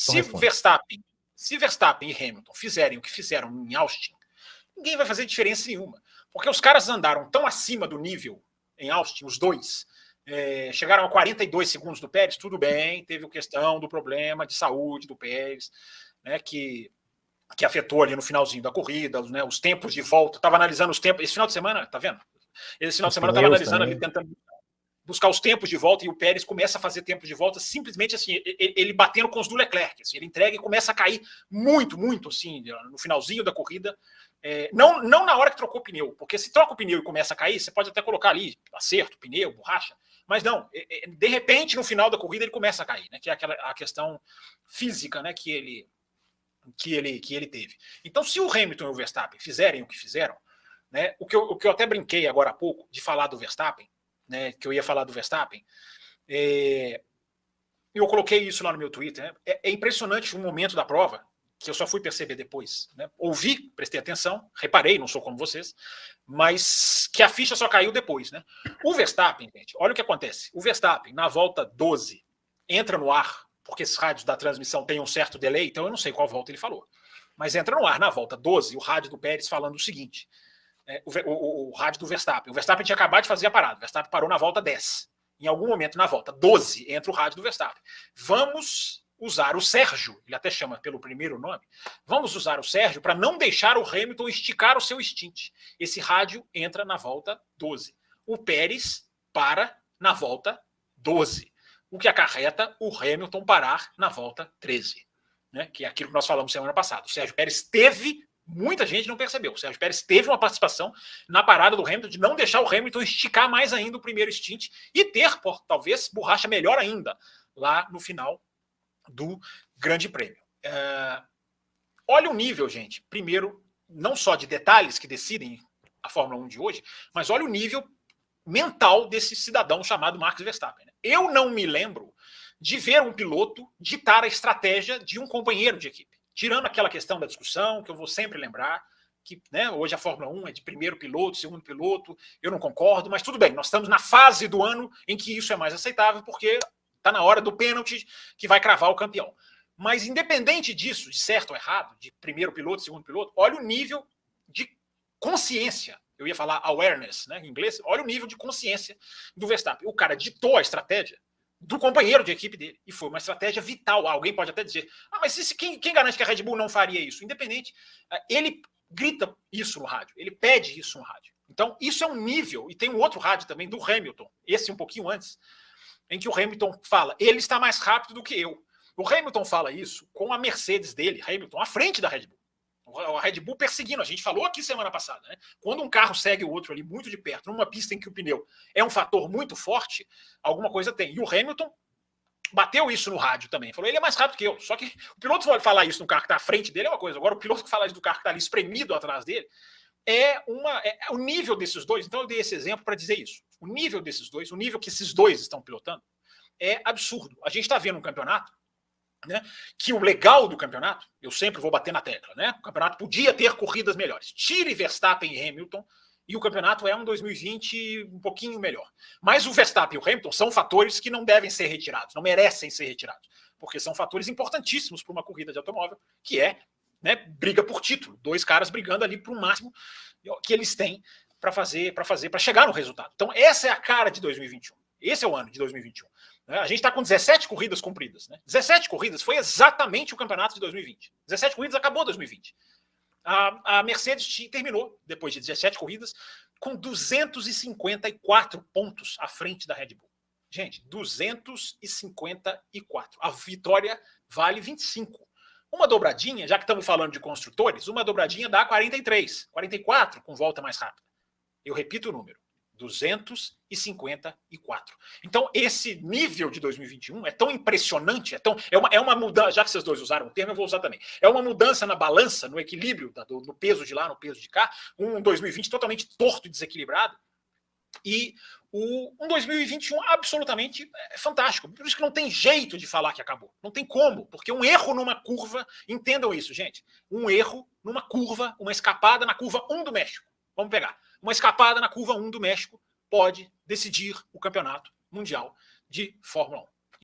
Então Se responde. Verstappen e Hamilton fizerem o que fizeram em Austin, ninguém vai fazer diferença nenhuma. Porque os caras andaram tão acima do nível em Austin, os dois, chegaram a 42 segundos do Pérez, tudo bem, teve a questão do problema de saúde do Pérez, né, que afetou ali no finalzinho da corrida, né, os tempos de volta. Estava analisando os tempos. Esse final de semana, tá vendo? Esse final de semana eu estava analisando ali, tentando buscar os tempos de volta, e o Pérez começa a fazer tempos de volta simplesmente assim, ele batendo com os do Leclerc. Assim, ele entrega e começa a cair muito, muito assim, no finalzinho da corrida. Não na hora que trocou o pneu, porque se troca o pneu e começa a cair, você pode até colocar ali acerto, pneu, borracha, mas não, de repente no final da corrida ele começa a cair, né, que é a questão física, né, que ele teve. Então, se o Hamilton e o Verstappen fizerem o que fizeram, né, o que eu até brinquei agora há pouco de falar do Verstappen, né, que eu ia falar do Verstappen, eu coloquei isso lá no meu Twitter, né, é impressionante o momento da prova, que eu só fui perceber depois, né, ouvi, prestei atenção, reparei, não sou como vocês, mas que a ficha só caiu depois, né. O Verstappen, gente, olha o que acontece, o Verstappen, na volta 12, entra no ar, porque esses rádios da transmissão têm um certo delay, então eu não sei qual volta ele falou, mas entra no ar na volta 12, o rádio do Pérez falando o seguinte, o rádio do Verstappen. O Verstappen tinha acabado de fazer a parada. O Verstappen parou na volta 10. Em algum momento, na volta 12, entra o rádio do Verstappen. Vamos usar o Sérgio, ele até chama pelo primeiro nome, vamos usar o Sérgio para não deixar o Hamilton esticar o seu stint. Esse rádio entra na volta 12. O Pérez para na volta 12. O que acarreta o Hamilton parar na volta 13. Né? Que é aquilo que nós falamos semana passada. O Sérgio Pérez teve... Muita gente não percebeu. O Sérgio Pérez teve uma participação na parada do Hamilton de não deixar o Hamilton esticar mais ainda o primeiro stint e ter, talvez, borracha melhor ainda lá no final do Grande Prêmio. Olha o nível, gente. Primeiro, não só de detalhes que decidem a Fórmula 1 de hoje, mas olha o nível mental desse cidadão chamado Max Verstappen. Eu não me lembro de ver um piloto ditar a estratégia de um companheiro de equipe. Tirando aquela questão da discussão, que eu vou sempre lembrar, que, né, hoje a Fórmula 1 é de primeiro piloto, segundo piloto, eu não concordo, mas tudo bem, nós estamos na fase do ano em que isso é mais aceitável, porque está na hora do pênalti que vai cravar o campeão. Mas independente disso, de certo ou errado, de primeiro piloto, segundo piloto, olha o nível de consciência, eu ia falar awareness, né, em inglês, olha o nível de consciência do Verstappen. O cara ditou a estratégia do companheiro de equipe dele. E foi uma estratégia vital. Alguém pode até dizer, mas quem garante que a Red Bull não faria isso? Independente, ele grita isso no rádio, ele pede isso no rádio. Então, isso é um nível, e tem um outro rádio também do Hamilton, esse um pouquinho antes, em que o Hamilton fala, ele está mais rápido do que eu. O Hamilton fala isso com a Mercedes dele, Hamilton, à frente da Red Bull. A Red Bull perseguindo, a gente falou aqui semana passada, né? Quando um carro segue o outro ali muito de perto, numa pista em que o pneu é um fator muito forte, alguma coisa tem. E o Hamilton bateu isso no rádio também, falou, ele é mais rápido que eu. Só que o piloto falar isso no carro que está à frente dele é uma coisa, agora o piloto que fala isso do carro que está ali espremido atrás dele é o nível desses dois. Então eu dei esse exemplo para dizer isso. O nível desses dois, o nível que esses dois estão pilotando é absurdo. A gente está vendo um campeonato, né, que o legal do campeonato, eu sempre vou bater na tecla, né? O campeonato podia ter corridas melhores. Tire Verstappen e Hamilton e o campeonato é um 2020 um pouquinho melhor. Mas o Verstappen e o Hamilton são fatores que não devem ser retirados, não merecem ser retirados, porque são fatores importantíssimos para uma corrida de automóvel, que é, né, briga por título. Dois caras brigando ali para o máximo que eles têm para chegar no resultado. Então essa é a cara de 2021. Esse é o ano de 2021. A gente está com 17 corridas cumpridas. Né? 17 corridas foi exatamente o campeonato de 2020. 17 corridas acabou 2020. A Mercedes terminou, depois de 17 corridas, com 254 pontos à frente da Red Bull. Gente, 254. A vitória vale 25. Uma dobradinha, já que estamos falando de construtores, uma dobradinha dá 43, 44 com volta mais rápida. Eu repito o número. 254. Então, esse nível de 2021 é tão impressionante, é uma mudança, já que vocês dois usaram o termo, eu vou usar também. É uma mudança na balança, no equilíbrio, no peso de lá, no peso de cá, um 2020 totalmente torto e desequilibrado, e um 2021 absolutamente fantástico. Por isso que não tem jeito de falar que acabou. Não tem como, porque um erro numa curva, entendam isso, gente, um erro numa curva, uma escapada na curva 1 do México. Vamos pegar. Uma escapada na curva 1 do México pode decidir o campeonato mundial de Fórmula 1.